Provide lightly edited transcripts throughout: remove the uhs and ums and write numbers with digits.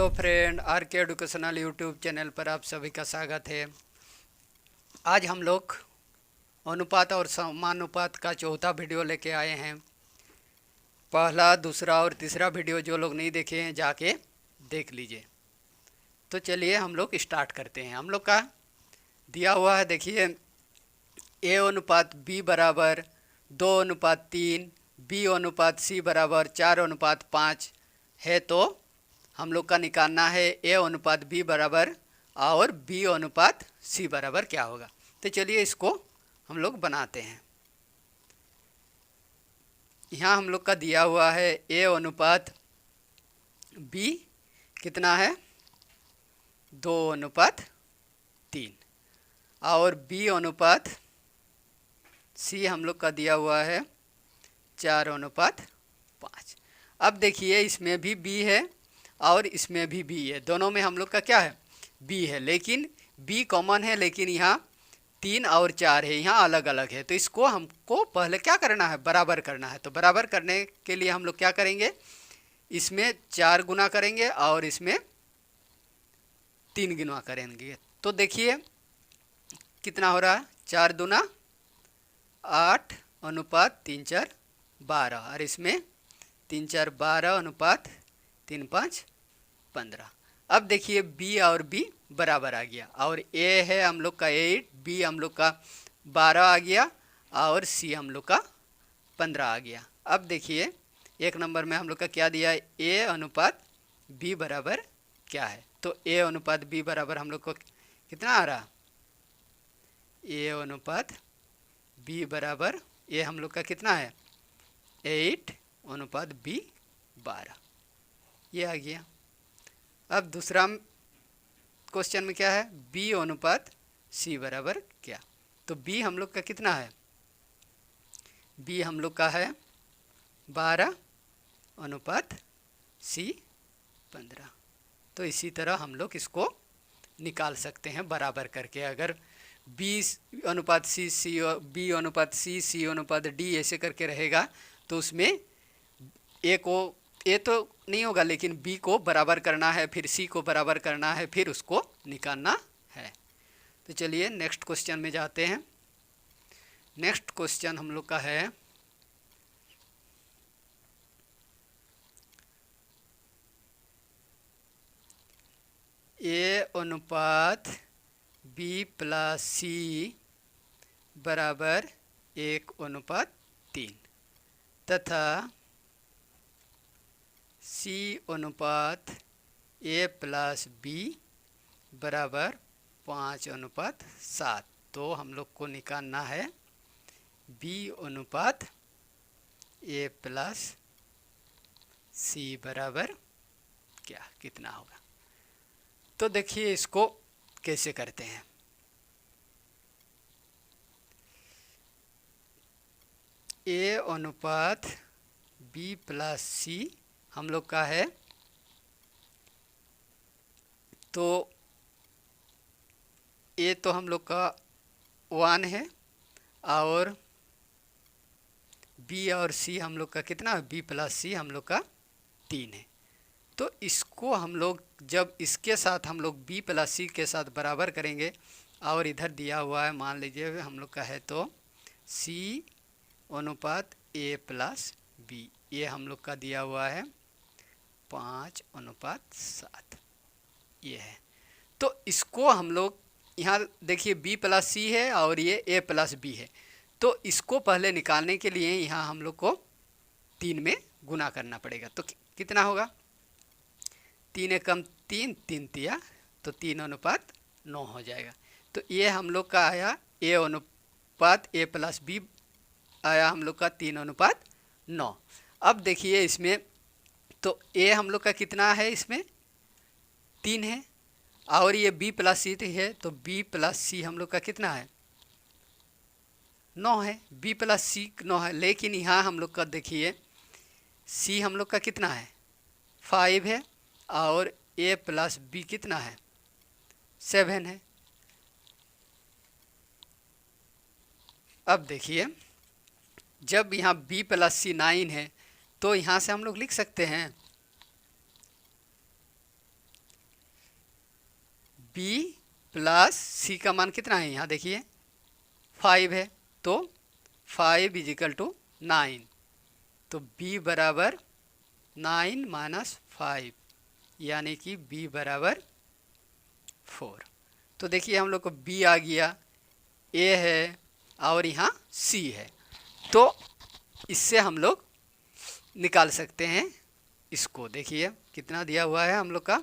Hello friend, are के educational YouTube channel पर आप सभी का स्वागत है। आज हम लोग अनुपात और समानुपात का चौथा वीडियो लेके आए हैं। पहला, दूसरा और तीसरा वीडियो जो लोग नहीं देखे हैं जाके देख लीजिए। तो चलिए हम लोग स्टार्ट करते हैं। हम लोग का दिया हुआ है, देखिए ए अनुपात बी बराबर 2:3, बी अनुपात सी बराबर 4:5 है। तो हम लोग का निकालना है ए अनुपात बी बराबर और बी अनुपात सी बराबर क्या होगा। तो चलिए इसको हम लोग बनाते हैं। यहाँ हम लोग का दिया हुआ है ए अनुपात बी कितना है 2:3 और बी अनुपात सी हम लोग का दिया हुआ है 4:5। अब देखिए इसमें भी बी है और इसमें भी बी है, दोनों में हम लोग का क्या है बी है, लेकिन बी कॉमन है, लेकिन यहाँ 3 और 4 है, यहाँ अलग अलग है। तो इसको हमको पहले क्या करना है, बराबर करना है। तो बराबर करने के लिए हम लोग क्या करेंगे, इसमें 4 गुना करेंगे और इसमें 3 गुना करेंगे। तो देखिए कितना हो रहा है, 4 दूना 8 अनुपात 3 4 12 और इसमें 3 4 12 अनुपात 3 5 15। अब देखिए बी और बी बराबर आ गया और ए है हम लोग का 8, बी हम लोग का 12 आ गया और सी हम लोग का 15 आ गया। अब देखिए एक नंबर में हम लोग का क्या दिया है, ए अनुपात बी बराबर क्या है। तो ए अनुपात बी बराबर हम लोग को कितना आ रहा, ए अनुपात बी बराबर ए हम लोग का कितना है 8 अनुपात बी 12, ये आ गया। अब दूसरा क्वेश्चन में क्या है, बी अनुपात सी बराबर क्या। तो बी हम लोग का कितना है, बी हम लोग का है 12 अनुपात सी 15। तो इसी तरह हम लोग इसको निकाल सकते हैं बराबर करके। अगर बी अनुपात सी, बी अनुपात सी, सी अनुपात डी ऐसे करके रहेगा तो उसमें ए को ए तो नहीं होगा, लेकिन बी को बराबर करना है, फिर सी को बराबर करना है, फिर उसको निकालना है। तो चलिए नेक्स्ट क्वेश्चन में जाते हैं। नेक्स्ट क्वेश्चन हम लोग का है ए अनुपात बी प्लस सी बराबर 1:3 तथा सी अनुपात ए प्लस बी बराबर 5:7। तो हम लोग को निकालना है बी अनुपात ए प्लस सी बराबर क्या, कितना होगा। तो देखिए इसको कैसे करते हैं। ए अनुपात बी प्लस सी हम लोग का है, तो ए तो हम लोग का 1 है और बी और सी हम लोग का कितना है, बी प्लस सी हम लोग का 3 है। तो इसको हम लोग जब इसके साथ हम लोग बी प्लस सी के साथ बराबर करेंगे और इधर दिया हुआ है मान लीजिए हम लोग का है, तो सी अनुपात ए प्लस बी, ये हम लोग का दिया हुआ है 5:7, ये है। तो इसको हम लोग यहाँ देखिए बी प्लस सी है और ये ए प्लस बी है। तो इसको पहले निकालने के लिए यहाँ हम लोग को 3 में गुना करना पड़ेगा। तो कितना होगा, 3 एकम 3, 3 तिया, तो 3:9 हो जाएगा। तो ये हम लोग का आया ए अनुपात ए प्लस बी आया हम लोग का 3:9। अब देखिए इसमें तो ए हम लोग का कितना है, इसमें 3 है और ये बी प्लस सी है, तो बी प्लस सी हम लोग का कितना है 9 है, बी प्लस सी 9 है। लेकिन यहाँ हम लोग का देखिए सी हम लोग का कितना है 5 है और ए प्लस बी कितना है 7 है। अब देखिए जब यहाँ बी प्लस सी 9 है तो यहाँ से हम लोग लिख सकते हैं b प्लस c का मान कितना है, यहाँ देखिए 5 है, तो 5 इजिकल टू 9, तो b बराबर 9 माइनस 5, यानी कि b बराबर 4। तो देखिए हम लोग को b आ गया, a है और यहाँ c है, तो इससे हम लोग निकाल सकते हैं इसको। देखिए कितना दिया हुआ है हम लोग का,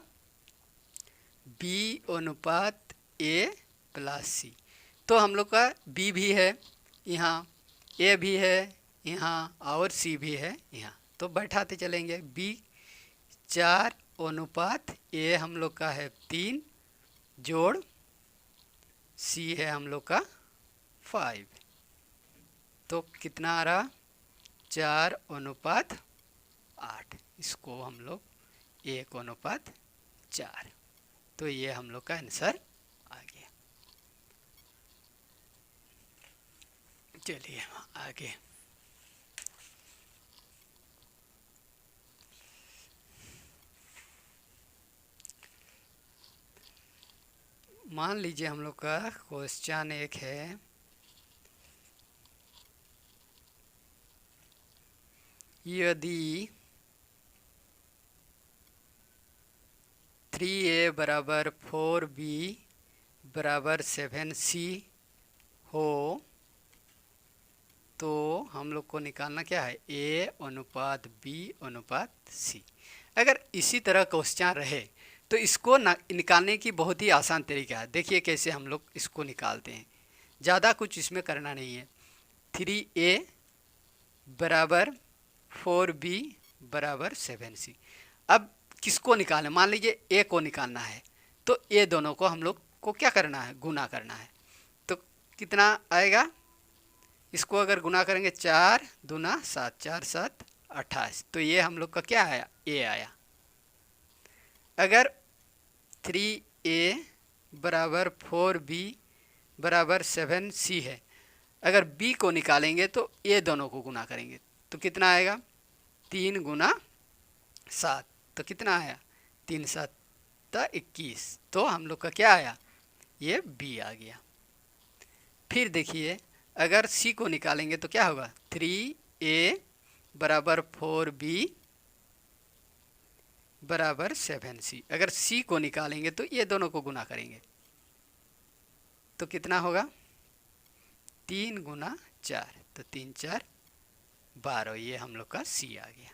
b अनुपात a प्लस c, तो हम लोग का b भी है यहाँ, a भी है यहाँ और c भी है यहाँ, तो बैठाते चलेंगे। b 4 अनुपात a हम लोग का है 3 जोड़ c है हम लोग का 5, तो कितना आ रहा 4 अनुपात 8, इसको हम लोग 1 अनुपात 4, तो ये हम लोग का आंसर आ गया। चलिए आगे, मान लीजिए हम लोग का क्वेश्चन एक है, यदि 3a बराबर 4b बराबर 7c हो, तो हम लोग को निकालना क्या है, a अनुपात b अनुपात c। अगर इसी तरह क्वेश्चन रहे तो इसको निकालने की बहुत ही आसान तरीका है। देखिए कैसे हम लोग इसको निकालते हैं, ज़्यादा कुछ इसमें करना नहीं है। 3a बराबर 4b बराबर 7c, अब किसको निकालें, मान लीजिए a को निकालना है, तो ये दोनों को हम लोग को क्या करना है, गुना करना है। तो कितना आएगा, इसको अगर गुना करेंगे 4 दूना 7, 4 7 28, तो ये हम लोग का क्या आया, a आया। अगर 3a बराबर 4b बराबर 7c है, अगर b को निकालेंगे तो ये दोनों को गुना करेंगे, तो कितना आएगा 3 गुना 7, तो कितना आया 3 7 21, तो हम लोग का क्या आया, ये b आ गया। फिर देखिए अगर c को निकालेंगे तो क्या होगा, 3a बराबर 4b बराबर 7c, अगर c को निकालेंगे तो ये दोनों को गुना करेंगे, तो कितना होगा 3 गुना 4, तो 3 4 12, ये हम लोग का c आ गया,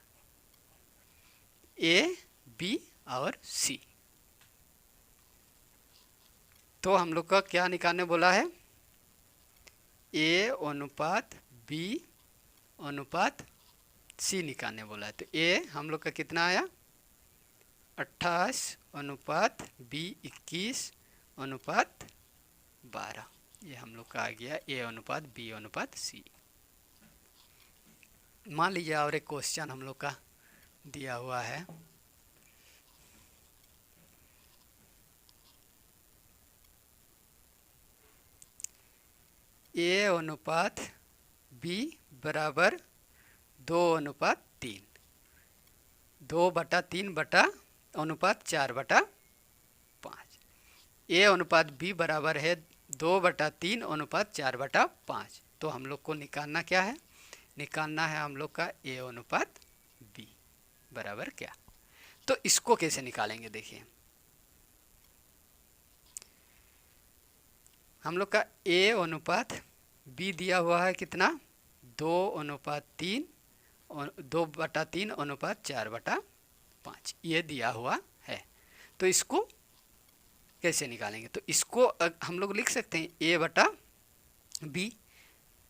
a b और c। तो हम लोग का क्या निकालने बोला है, a अनुपात b अनुपात c निकालने बोला है। तो a हम लोग का कितना आया 28 अनुपात b 21 अनुपात 12, ये हम लोग का आ गया a अनुपात b अनुपात c। मान लीजिए और एक क्वेश्चन हम लोग का दिया हुआ है, a अनुपात b बराबर 2 अनुपात 3, 2/3 बटा अनुपात 4/5। a अनुपात b बराबर है 2/3 अनुपात 4/5, तो हम लोग को निकालना क्या है, निकालना है हम लोग का a अनुपात b बराबर क्या। तो इसको कैसे निकालेंगे, देखिए हम लोग का a अनुपात b दिया हुआ है कितना 2/3 2/3 अनुपात 4/5, ये दिया हुआ है। तो इसको कैसे निकालेंगे, तो इसको हम लोग लिख सकते हैं a बटा b,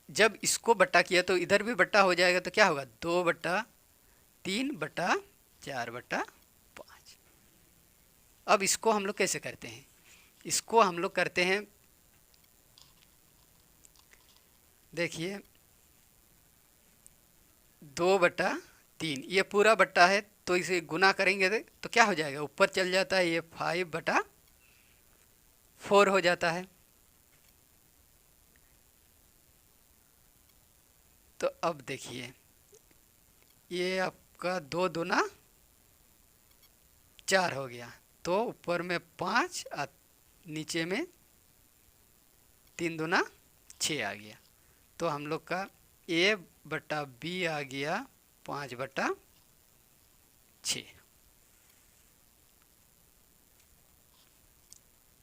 जब इसको बट्टा किया तो इधर भी बट्टा हो जाएगा, तो क्या होगा 2/3 बटा 4/5। अब इसको हम लोग कैसे करते हैं, इसको हम लोग करते हैं, देखिए 2/3, ये पूरा बट्टा है, तो इसे गुना करेंगे तो क्या हो जाएगा, ऊपर चल जाता है, ये 5/4 हो जाता है। तो अब देखिए ये आपका 2 दूना 4 हो गया, तो ऊपर में 5 नीचे में 3 दूना 6 आ गया। तो हम लोग का A बटा B आ गया 5/6।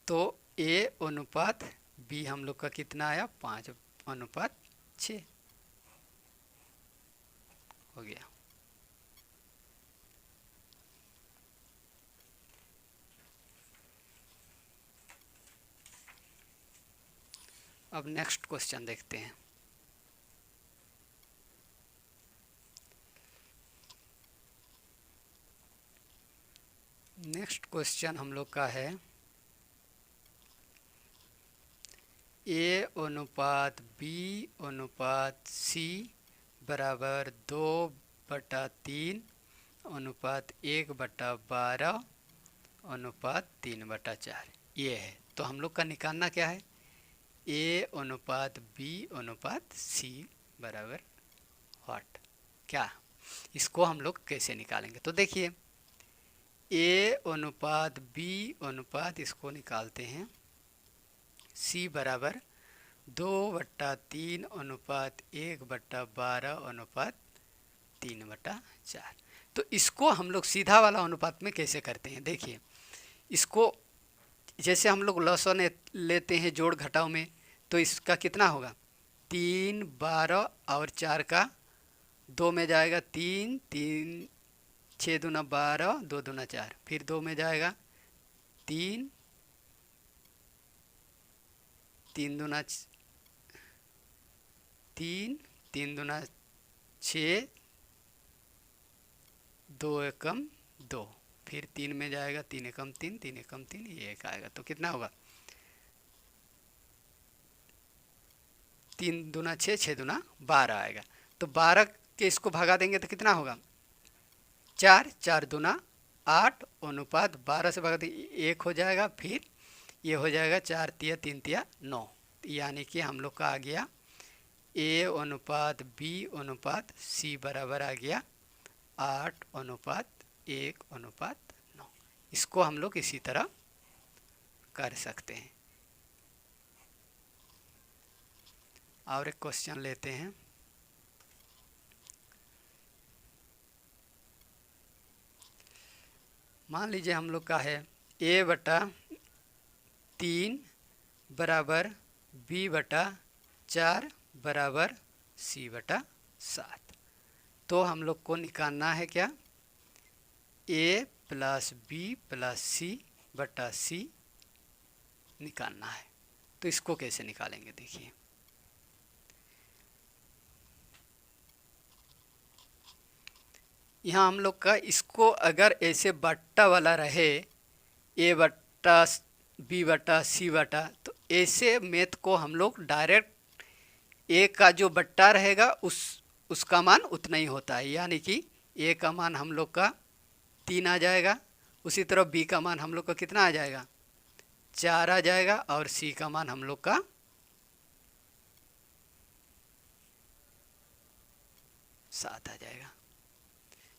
तो A अनुपात B हम लोग का कितना आया? 5/6 हो गया। अब नेक्स्ट क्वेश्चन देखते हैं। नेक्स्ट क्वेश्चन हम लोग का है A अनुपात B अनुपात C बराबर 2/3 अनुपात 1/12 अनुपात 3/4 ये है। तो हम लोग का निकालना क्या है? A अनुपात B अनुपात C बराबर व्हाट, क्या? इसको हम लोग कैसे निकालेंगे? तो देखिए A अनुपात B अनुपात, इसको निकालते हैं C बराबर 2/3 अनुपात 1/12 अनुपात 3/4। तो इसको हम लोग सीधा वाला अनुपात में कैसे करते हैं? देखिए इसको जैसे हम लोग लहसुन लेते हैं जोड़ घटाव में, तो इसका कितना होगा? 3, 12 और 4 का 2 में जाएगा 3, 3 6 दूना 12, 2 दूना 4, फिर 2 में जाएगा 3, 3 दूना 3, 3 दूना 6, 2 एकम 2, फिर 3 में जाएगा 3 एकम 3, 3 एकम 3, ये एक आएगा। तो कितना होगा? 3 दूना 6, 6 दूना 12 आएगा। तो 12 के इसको भगा देंगे तो कितना होगा? 4, 4 दूना 8 अनुपात 12 से भगा देंगे 1 हो जाएगा, फिर ये हो जाएगा 4 तिया 3 तिया 9। यानी कि हम लोग का आ गया A अनुपात B अनुपात C बराबर आ गया 8 अनुपात 1 अनुपात 9। इसको हम लोग इसी तरह कर सकते हैं। और एक क्वेश्चन लेते हैं। मान लीजिए हम लोग का है A/3 बराबर B/4 बराबर C/7। तो हम लोग को निकालना है क्या? A plus B plus C/C निकालना है। तो इसको कैसे निकालेंगे? देखिए यहाँ हम लोग का इसको अगर ऐसे बट्टा वाला रहे A/B/C/, तो ऐसे मेथ को हम लोग डायरेक्ट A का जो बट्टा रहेगा उसका मान उतना ही होता है। यानी कि A का मान हम लोग का 3 आ जाएगा, उसी तरह B का मान हम लोग का कितना आ जाएगा? 4 आ जाएगा, और C का मान हम लोग का 7 आ जाएगा।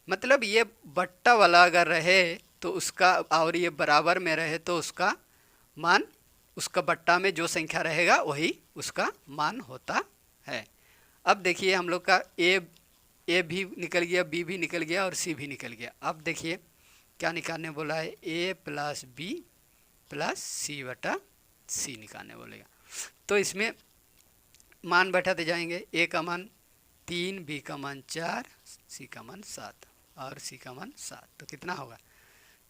मतलब ये बट्टा वाला अगर रहे तो उसका, और ये बराबर में रहे तो उसका मान, उसका बट्टा में जो संख्या रहेगा वही उसका मान होता है। अब देखिए हम लोग का A भी निकल गया, B भी निकल गया और C भी निकल गया। अब देखिए क्या निकालने बोला है? A plus B plus C/C निकालने बोलेगा। तो इसमें मान बैठाते जाएंगे। A का मान 3, B का मान 4, C का मान 7 और C का मान 7। तो कितना होगा?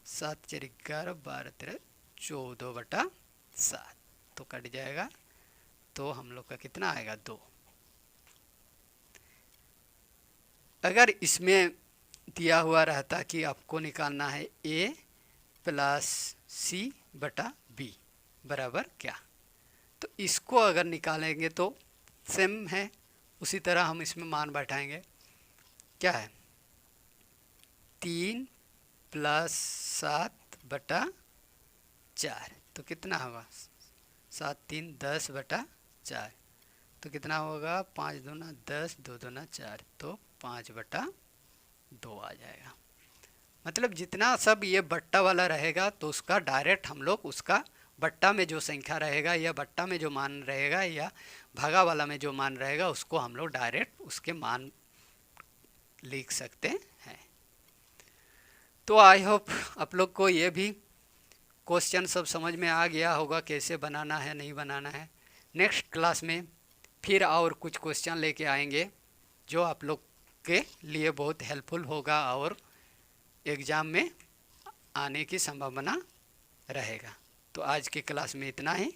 7 4 11 12 13 14/7। तो कट जाएगा, तो हम लोग का कितना आएगा? 2। अगर इसमें दिया हुआ रहता कि आपको निकालना है A प्लस C/B बराबर क्या, तो इसको अगर निकालेंगे तो सेम है, उसी तरह हम इसमें मान बैठाएंगे। क्या है? 3 प्लस 7/4, तो कितना होगा? 7 3 10/4। तो कितना होगा? 5 दूना 10, 2 दूना 4, तो 5/2 आ जाएगा। मतलब जितना सब ये बट्टा वाला रहेगा तो उसका डायरेक्ट हम लोग उसका बट्टा में जो संख्या रहेगा या बट्टा में जो मान रहेगा या भागा वाला में जो मान रहेगा उसको हम लोग डायरेक्ट उसके मान लिख सकते हैं। तो आई होप आप लोग को ये भी क्वेश्चन सब समझ में आ गया होगा कैसे बनाना है नहीं बनाना है। नेक्स्ट क्लास में फिर और कुछ क्वेश्चन लेके आएंगे जो आप लोग के लिए बहुत हेल्पफुल होगा और एग्ज़ाम में आने की संभावना रहेगा। तो आज की क्लास में इतना ही।